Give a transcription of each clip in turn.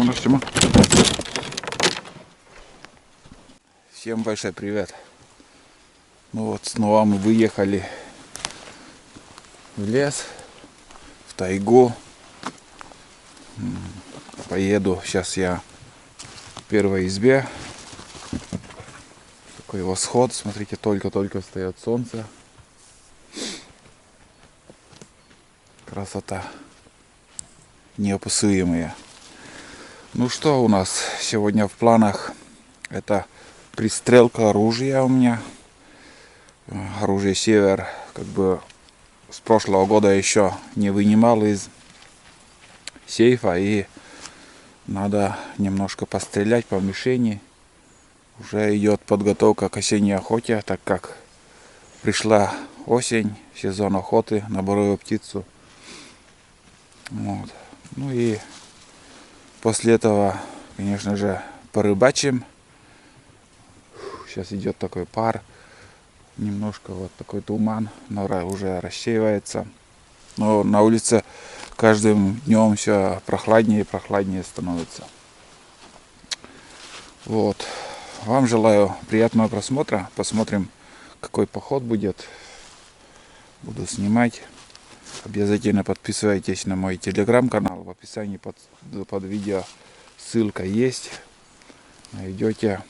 Максима. Всем большой привет. Ну вот снова мы выехали в лес, в тайгу. Поеду сейчас я в первой избе. Такой восход, смотрите, только-только встает солнце. Красота неописуемая. Ну что у нас сегодня в планах? Это пристрелка оружия у меня. Оружие Север, как бы с прошлого года еще не вынимал из сейфа, и надо немножко пострелять по мишени. Уже идет подготовка к осенней охоте, так как пришла осень, сезон охоты на боровую птицу. Вот. Ну и после этого, конечно же, порыбачим. Сейчас идет такой пар, немножко вот такой туман, но уже рассеивается. Но на улице каждым днем все прохладнее и прохладнее становится. Вот. Вам желаю приятного просмотра. Посмотрим, какой поход будет. Буду снимать. Обязательно подписывайтесь на мой телеграм-канал. В описании под видео ссылка есть. Найдете.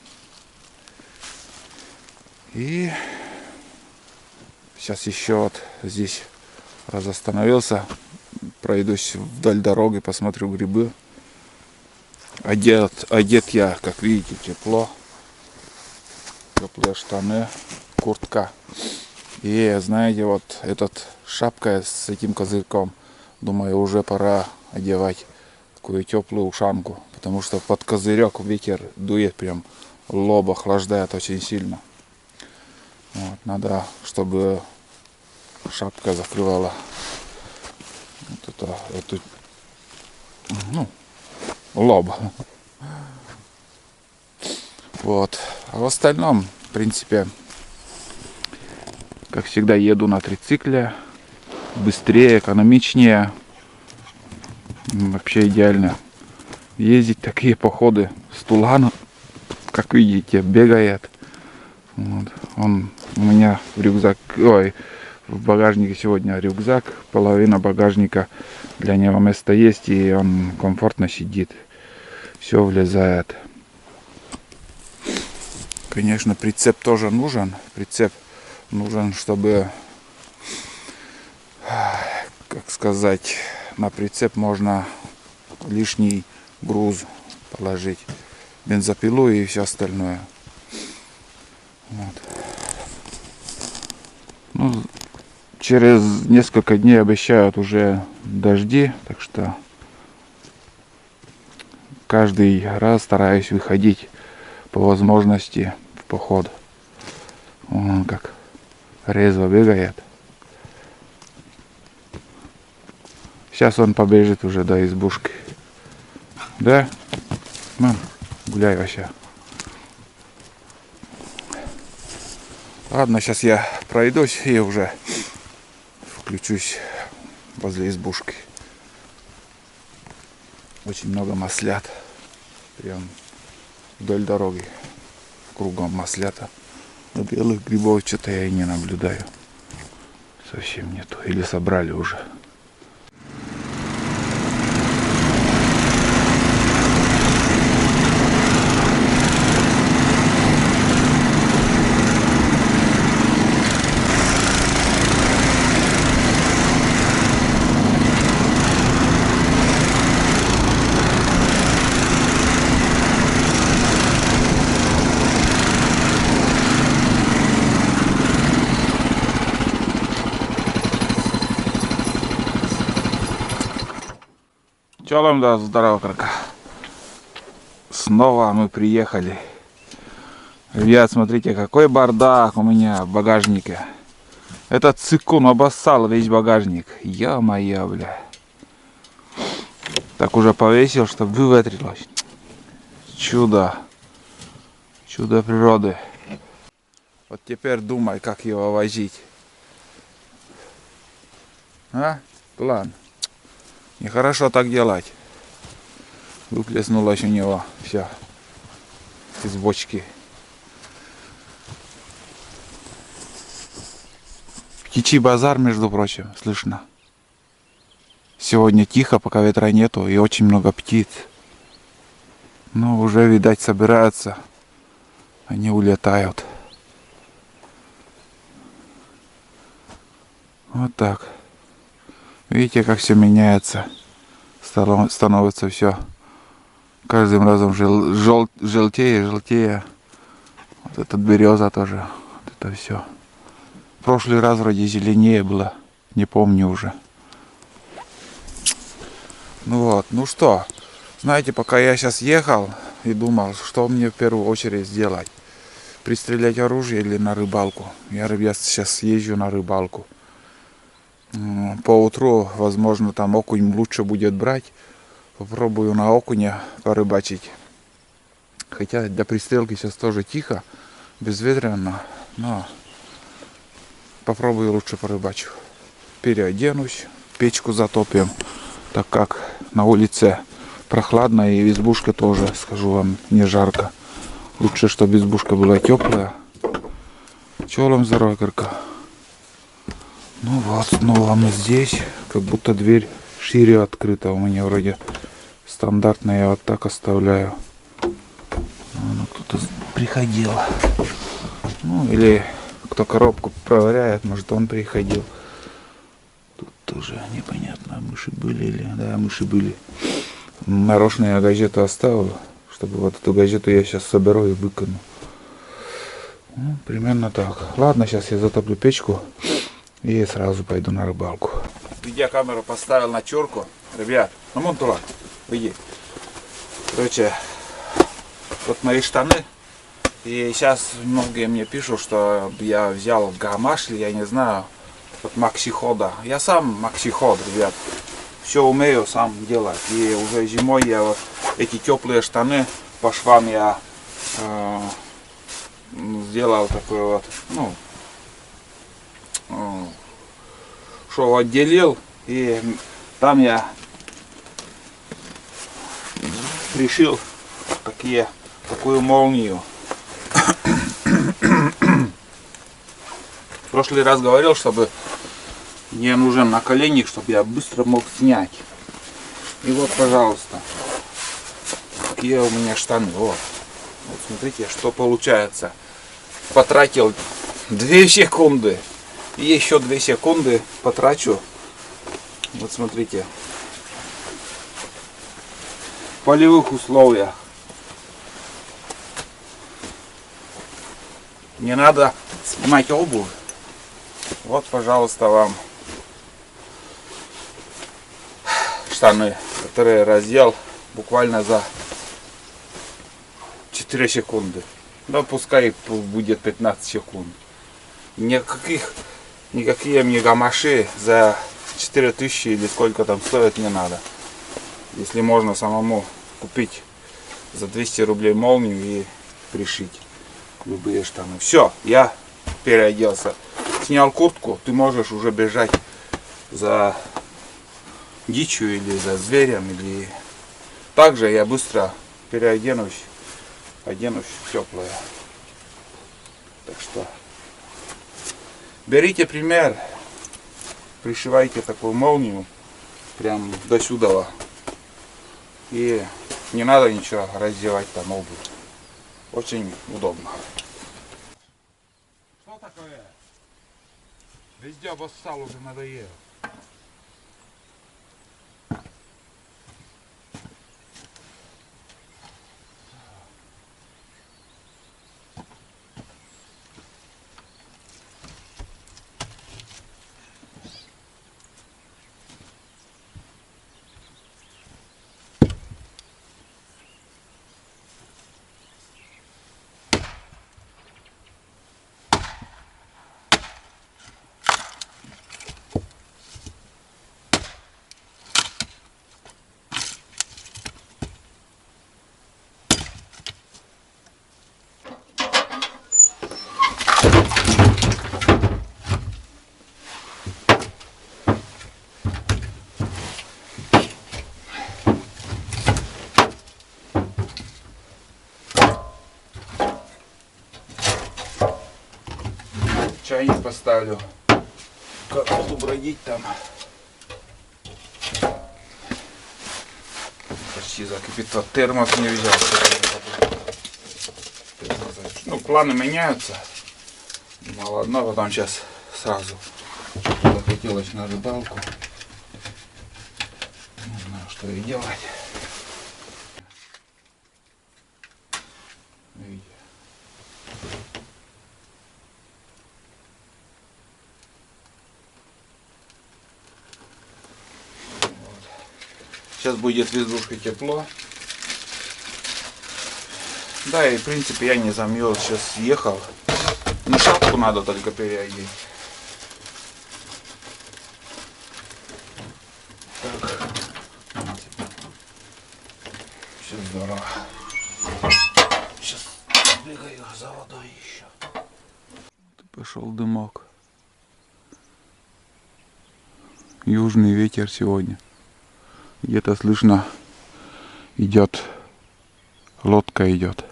И сейчас еще вот здесь разостановился. Пройдусь вдоль дороги, посмотрю грибы. Одет я, как видите, тепло. Теплые штаны, куртка. И знаете, вот этот шапка с этим козырьком, думаю, уже пора одевать такую теплую ушанку, потому что под козырек ветер дует прям в лоб, охлаждает очень сильно. Вот, надо, чтобы шапка закрывала вот эту, лоб. Вот. А в остальном, в принципе, как всегда, еду на трицикле. Быстрее, экономичнее. Вообще идеально ездить такие походы. Стулан, как видите, бегает. Вот. Он у меня в рюкзак, в багажнике сегодня рюкзак. Половина багажника для него место есть, и он комфортно сидит. Все влезает. Конечно, прицеп тоже нужен. Прицеп нужен, чтобы, как сказать, на прицеп можно лишний груз положить. Бензопилу и все остальное. Вот. Ну, через несколько дней обещают уже дожди, так что каждый раз стараюсь выходить по возможности в поход. Он как резво бегает. Сейчас он побежит уже до избушки. Да? Мам, гуляй вообще. Ладно, сейчас я пройдусь и уже включусь возле избушки. Очень много маслят. Прям вдоль дороги. Кругом маслята. Но белых грибов что-то я и не наблюдаю. Совсем нету. Или собрали уже. Чалом, да, здорово, карка. Снова мы приехали. Ребят, смотрите, какой бардак у меня в багажнике. Этот цикун обоссал весь багажник. Ё-моё, бля. Так уже повесил, чтобы выветрилось. Чудо. Чудо природы. Вот теперь думай, как его возить. А? План. Нехорошо так делать. выплеснулось у него все из бочки. Птичий базар, между прочим, слышно. Сегодня тихо, пока ветра нету, и очень много птиц. Но уже, видать, собираются. Они улетают. Вот так. Видите, как все меняется. Становится все каждым разом желтее, желтее. Вот этот береза тоже. Вот это все. В прошлый раз вроде зеленее было. Не помню уже. Ну вот, ну что. Знаете, пока я сейчас ехал и думал, что мне в первую очередь сделать. Пристрелять оружие или на рыбалку. Я сейчас съезжу на рыбалку. По утру, возможно, там окунь лучше будет брать. Попробую на окуня порыбачить. Хотя для пристрелки сейчас тоже тихо, безветренно, но попробую лучше порыбачу. Переоденусь, печку затопим, так как на улице прохладно и в избушке тоже, скажу вам, не жарко. Лучше, чтобы избушка была теплая. Челом здоровья, Кырка. Ну вот, снова мы здесь, как будто дверь шире открыта. У меня вроде стандартно, я вот так оставляю. Ну, кто-то приходил. Ну, или кто коробку проверяет, может он приходил. Тут тоже непонятно, мыши были или... Да, мыши были. Нарочно я газету оставил, чтобы вот эту газету я сейчас соберу и выкину. Ну, примерно так. Ладно, сейчас я затоплю печку и сразу пойду на рыбалку. Видеокамеру поставил на черку. Ребят, ну Монтула, выйди. Короче, вот мои штаны. И сейчас многие мне пишут, что я взял гамаш, или я не знаю, от Максихода. Я сам Максиход, ребят. Все умею сам делать. И уже зимой я вот эти теплые штаны по швам я сделал такой вот, ну, шов отделил. И там я пришил такую молнию. В прошлый раз говорил, чтобы мне нужен наколенник, чтобы я быстро мог снять. И вот, пожалуйста, какие у меня штаны. Вот смотрите, что получается. Потратил 2 секунды. И еще 2 секунды потрачу. Вот смотрите. В полевых условиях. Не надо снимать обувь. Вот, пожалуйста, вам штаны, которые раздел буквально за 4 секунды. Да, пускай будет 15 секунд. Никакие мне гамаши за 4000 или сколько там стоят не надо. Если можно самому купить за 200 рублей молнию и пришить любые штаны. Все, я переоделся. Снял куртку, ты можешь уже бежать за дичью или за зверем. Или... Также я быстро переоденусь, оденусь в теплое. Так что берите пример, пришивайте такую молнию прям до сюда. И не надо ничего раздевать там обувь. Очень удобно. Что такое? Везде обоссал, уже надоело. чайник поставлю. Как буду бродить там. Почти закипит. Термос не взял. Ну, планы меняются. Ну ладно, потом сейчас сразу захотелось на рыбалку. Не знаю, что и делать. Видите. Вот. Сейчас будет в избушке тепло. Да, и в принципе я не замерз, сейчас ехал. Ну, шапку надо только переодеть. Так. Все здорово. Сейчас бегаю за водой еще. Пошел дымок. Южный ветер сегодня. Где-то слышно идет. Лодка идет.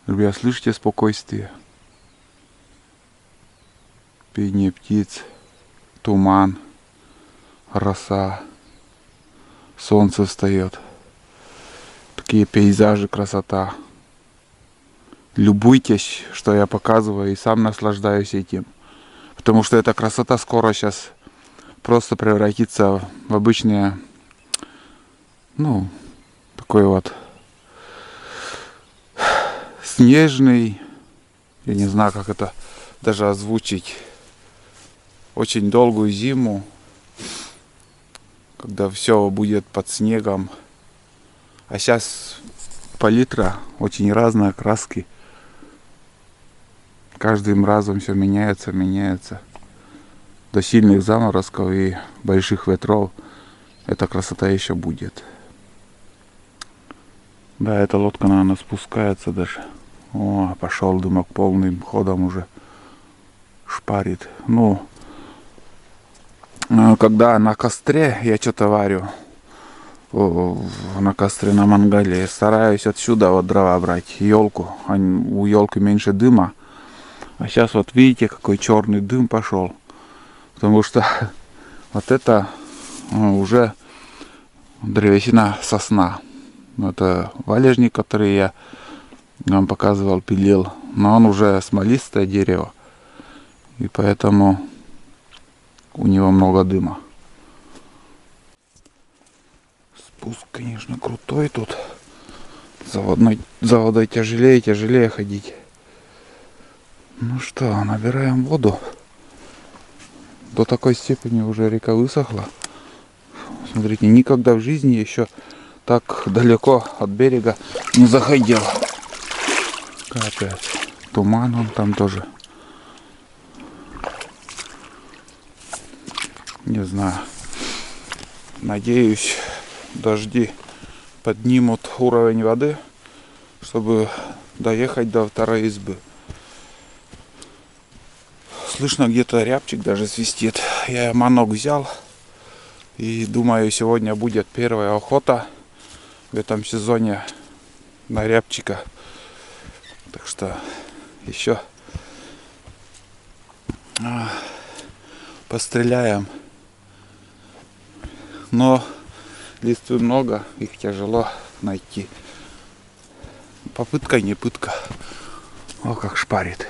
Ребят, слышите спокойствие? Пение птиц, туман, роса, солнце встает. Такие пейзажи, красота. Любуйтесь, что я показываю, и сам наслаждаюсь этим. Потому что эта красота скоро сейчас просто превратится в обычные, ну, такой вот снежный, я не знаю, как это даже озвучить, очень долгую зиму, когда все будет под снегом. А сейчас палитра очень разная, краски. Каждым разом все меняется, меняется. До сильных заморозков и больших ветров эта красота еще будет. Да, эта лодка, наверное, спускается даже. О, пошел дымок полным ходом уже. Шпарит. Ну, когда на костре я что-то варю, на костре, на мангале, стараюсь отсюда вот дрова брать, елку. У елки меньше дыма. А сейчас вот видите, какой черный дым пошел. Потому что вот это уже древесина сосна. Это валежник, который я вам показывал, пилил. Но он уже смолистое дерево. И поэтому у него много дыма. Спуск, конечно, крутой тут. За водой тяжелее и тяжелее ходить. Ну что, набираем воду. До такой степени уже река высохла. Смотрите, никогда в жизни еще так далеко от берега не заходил. Капец. Туман он там тоже. Не знаю. Надеюсь, дожди поднимут уровень воды, чтобы доехать до второй избы. Слышно, где-то рябчик даже свистит. Я манок взял. И думаю, сегодня будет первая охота в этом сезоне на рябчика. Так что еще постреляем. Но листвы много, их тяжело найти. Попытка не пытка. О, как шпарит.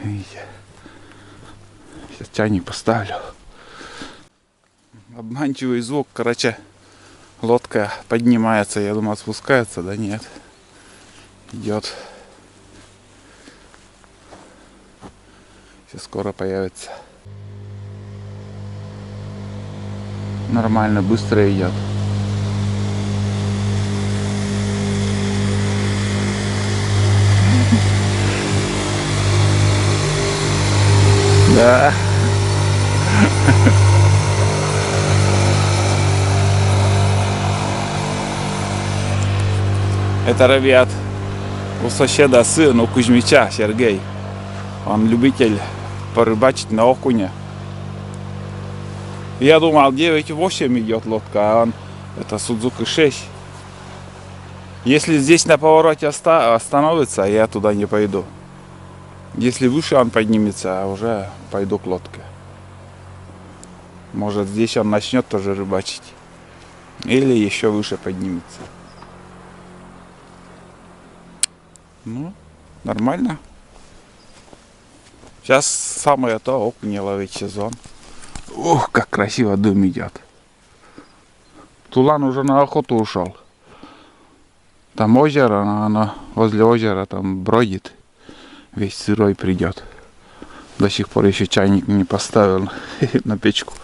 Видите? Сейчас чайник поставлю. Обманчивый звук, короче, лодка поднимается, я думал спускается, да нет, идет. Все скоро появится. Нормально, быстро идет. Да. Это, ребят, у соседа сын, у Кузьмича Сергей. Он любитель порыбачить на окуня. Я думал 9-8 идет лодка, а он это Судзуки 6. Если здесь на повороте остановится, я туда не пойду. Если выше он поднимется, уже пойду к лодке. Может, здесь он начнет тоже рыбачить. Или еще выше поднимется. Ну, нормально. Сейчас самое то окуня ловить сезон. Ух, как красиво дым идет. Тулан уже на охоту ушел. Там озеро, оно возле озера там бродит. Весь сырой придет. До сих пор еще чайник не поставил на печку.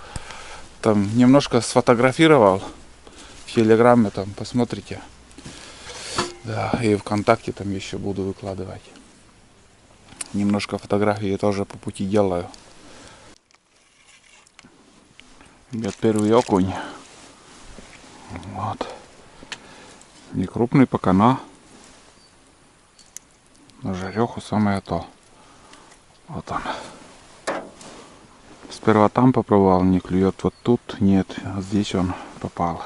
Там немножко сфотографировал. В Телеграме там посмотрите. Да, и ВКонтакте там еще буду выкладывать. Немножко фотографии тоже по пути делаю. Ребят, первый окунь. Вот. Не крупный пока, но на жареху самое то. Вот он. Сперва там попробовал, не клюет. Вот тут нет. А здесь он попал.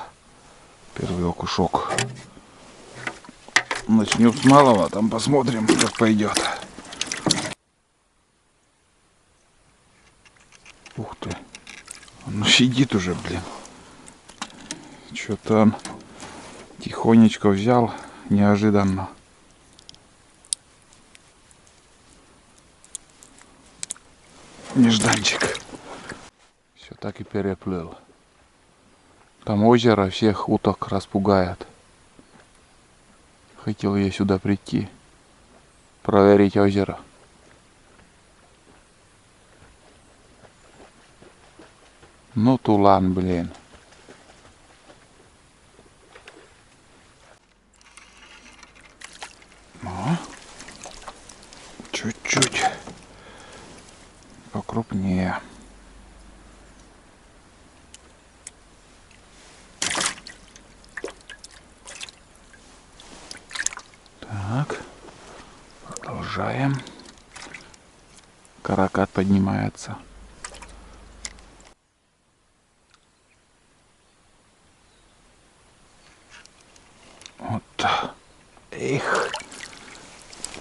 Первый окушок. Начнем с малого, там посмотрим, как пойдет. Ух ты. Он сидит уже, блин. Что-то он тихонечко взял, неожиданно. Нежданчик. Все так и переплыл. Там озеро всех уток распугает. Хотел я сюда прийти, проверить озеро. Ну, тулан, блин. Ну, чуть-чуть покрупнее. Так, продолжаем. Каракат поднимается. Вот так. Эх.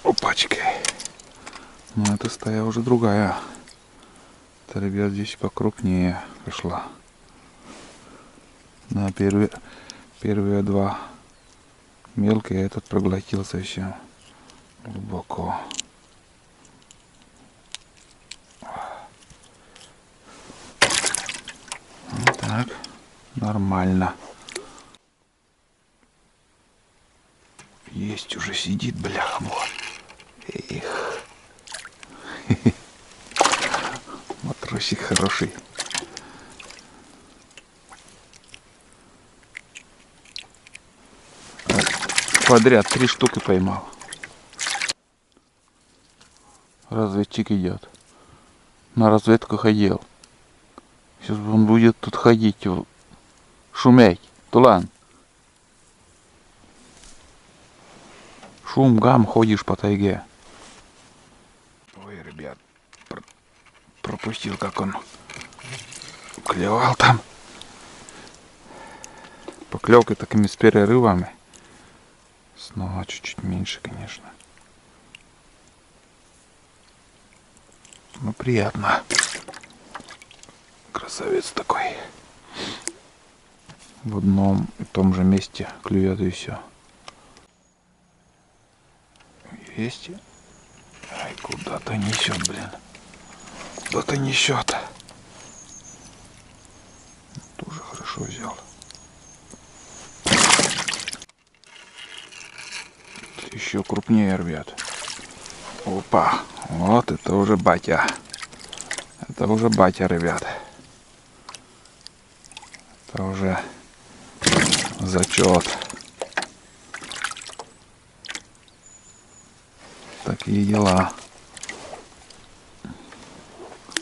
Опачки. Ну, эта стая уже другая. Это, ребят, здесь покрупнее пошла. На первые два мелкие, этот проглотил совсем глубоко. Вот так. Нормально. Есть, уже сидит, бляха, вот. Эх. Матросик хороший. Подряд 3 штуки поймал. Разведчик идет. На разведку ходил. Сейчас он будет тут ходить, шуметь. Тулан. Шум-гам, ходишь по тайге. Ой, ребят, пропустил, как он клевал там. Поклевка такими с перерывами. Снова чуть-чуть меньше, конечно. Ну, приятно. Красавец такой. В одном и том же месте клюет и все. Есть. Ай, куда-то несет, блин. Куда-то несет. Тоже хорошо взял. Еще крупнее, ребят. Опа. Вот это уже батя. Это уже батя, ребят. Это уже зачет. Такие дела.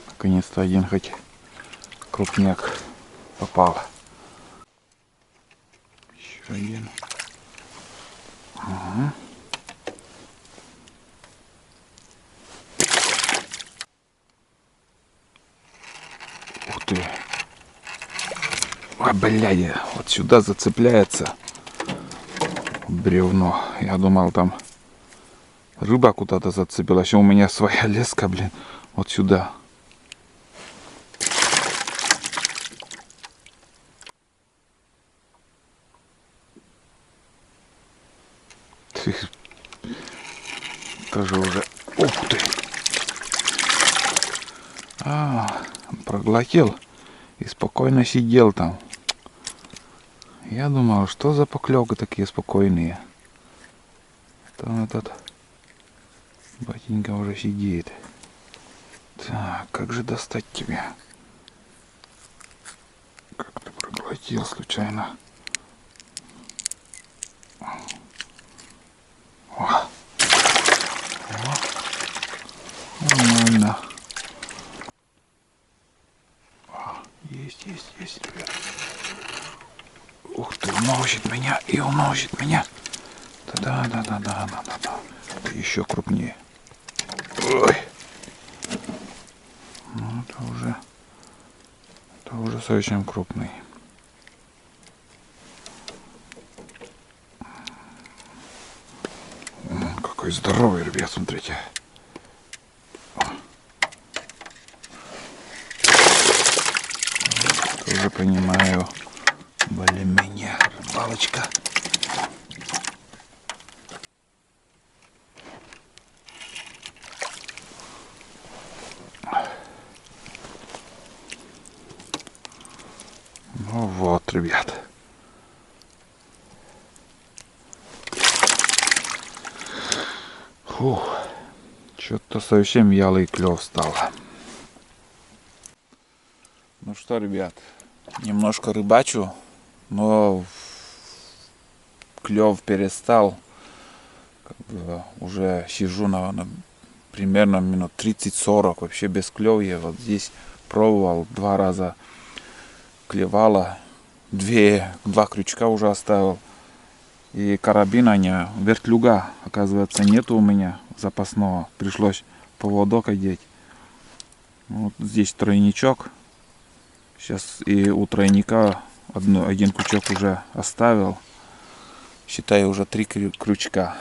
Наконец-то один хоть крупняк попал. Еще один. Ага. Ух ты. Ой, бляди, вот сюда зацепляется. бревно. Я думал, там рыба куда-то зацепилась. А у меня своя леска, блин, вот сюда. Тоже уже... Ух ты! Проглотил и спокойно сидел там. Я думал, что за поклевки такие спокойные. Там этот батенька уже сидит. Так, как же достать тебя? Как ты проглотил случайно? О. Нормально. Есть, ребят. Ух ты, уносит меня и уносит меня. Да. Еще крупнее. Ой. Ну, это уже совсем крупный. Какой здоровый, ребят, смотрите. Тоже понимаю, более-менее рыбалочка. Ну вот, ребят. Фух, что-то совсем вялый клев стал. Ну что, ребят, немножко рыбачу, но клев перестал. Как бы уже сижу на примерно минут 30-40 вообще без клёва. Вот здесь пробовал 2 раза, клевало, 2 крючка уже оставил. И карабина, вертлюга, оказывается, нету у меня запасного. Пришлось поводок одеть. Вот здесь тройничок. Сейчас и у тройника один крючок уже оставил. Считаю, уже 3 крючка.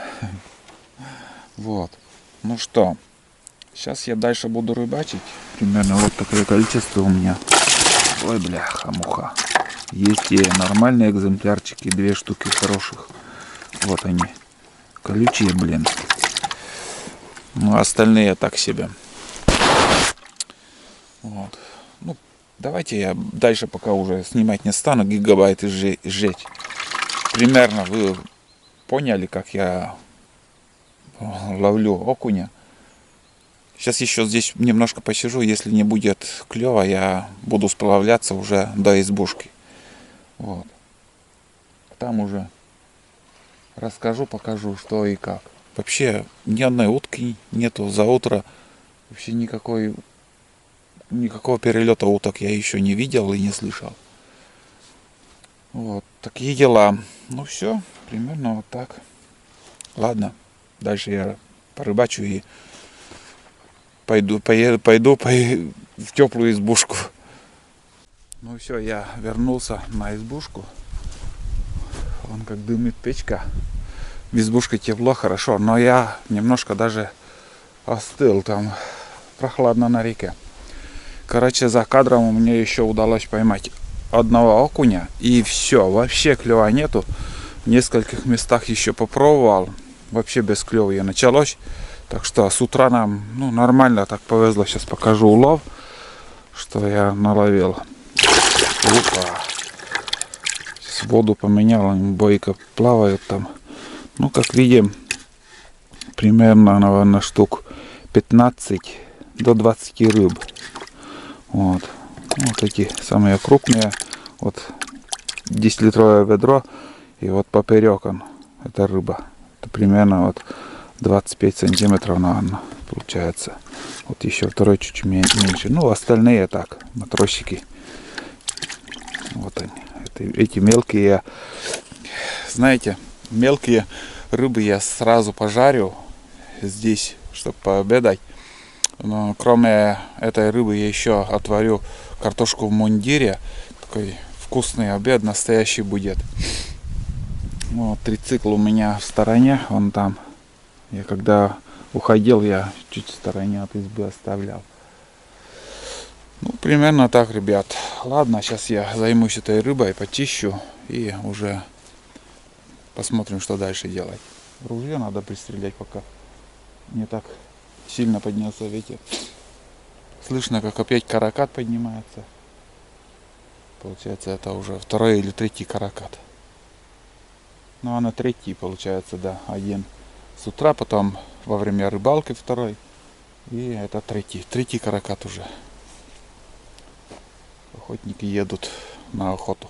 Вот. Ну что, сейчас я дальше буду рыбачить. Примерно вот такое количество у меня. Ой, бляха-муха. Есть и нормальные экземплярчики, 2 штуки хороших. Вот они. Колючие, блин. Ну, остальные так себе. Вот. Ну, давайте я дальше пока уже снимать не стану, гигабайты сжечь. Примерно вы поняли, как я ловлю окуня. Сейчас еще здесь немножко посижу. Если не будет клёва, я буду сплавляться уже до избушки. Вот. Там уже расскажу, покажу, что и как. Вообще ни одной утки нету за утро. Вообще никакого перелета уток я еще не видел и не слышал. Вот такие дела. Ну все, примерно вот так. Ладно, дальше я порыбачу и пойду в теплую избушку. Ну все, я вернулся на избушку. Вон как дымит печка. В избушке тепло, хорошо, но я немножко даже остыл, там прохладно на реке. Короче, за кадром мне еще удалось поймать одного окуня, и все, вообще клёва нету. В нескольких местах еще попробовал, вообще без клёва и началось. Так что с утра нам нормально так повезло. Сейчас покажу улов, что я наловил. Опа. Сейчас воду поменял, бойко плавают там. Ну, как видим, примерно, наверное, штук 15 до 20 рыб. Вот эти самые крупные. Вот 10-литровое ведро, и вот поперек это рыба. Это примерно вот 25 сантиметров, наверное, получается. Вот еще второй чуть меньше. Ну, остальные так, матросики. Вот они. Эти мелкие, знаете, мелкие рыбы я сразу пожарю здесь, чтобы пообедать. Но кроме этой рыбы я еще отварю картошку в мундире. Такой вкусный обед, настоящий будет. Вот, трицикл у меня в стороне, он там. Я когда уходил, я чуть в стороне от избы оставлял. Ну, примерно так, ребят. Ладно, сейчас я займусь этой рыбой, почищу и уже посмотрим, что дальше делать. Ружье надо пристрелять, пока не так сильно поднялся ветер. Слышно, как опять каракат поднимается. Получается, это уже второй или третий каракат. Ну, она третий, получается, да. Один с утра, потом во время рыбалки второй. И это третий. Третий каракат уже. Охотники едут на охоту.